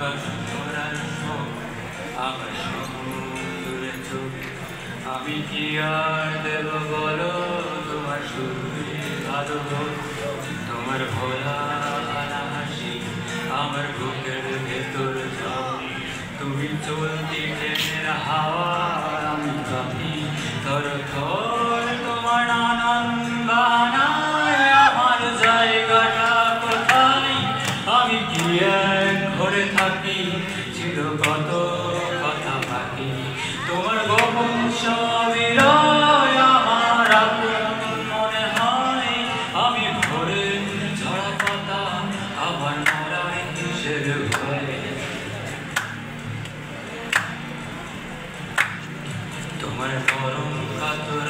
আকাশ ধরার আমার সমুদ্রে ছবি আমি কি আর দেব বলো তোমার সুরে ভালো তোমার ভোলা হাসি আমার বুকের ভেতর যাবি তুমি চলতি ট্রেনের হাওয়া আমি কাঁপি থর থর তোমার নানান বাহানায় আমার জায়গাটা কোথায় আমি কি এক ঘরে থাকি ছিল কত কথা বাকি তোমার গোপন সবই রয় আমার আপন মনে হয় আমি ভোরে ঝরা পাতা আবার নড়াই কিসের ভয়ে তোমার গরম কাতর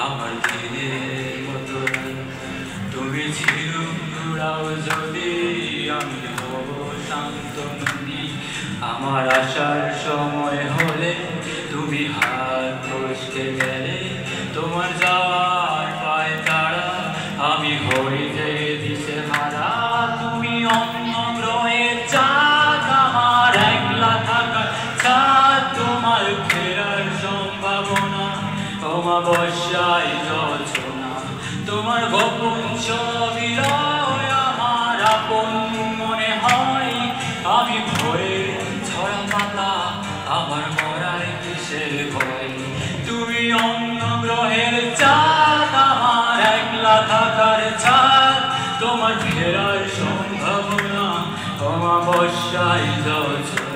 আমার দিনের মতো তুমি ঝিরুড়াও যদি আমি হব শান্ত নদী আমার আসার সময় হলে তুমি হাত ফসকে গেলে তোমার যাওয়ার পায়ে তারা আমি হই যে দিশে হারা তুমি অন্য গ্রহের চাঁদ আমার একলা থাকার চাঁদ তোমার ফেরার সম্ভাবনা অমাবস্যায় জলছনা তোমার গোপন ছবি রয় আমার আপন মনে হয় আমি ভোরে ঝরা পাতা আমার মরার কিসের ভয় তুমি অন্য গ্রহের চাঁদ আমার একলা থাকার চাঁদ তোমার ফেরার সম্ভাবনা অমাবস্যায় জলছনা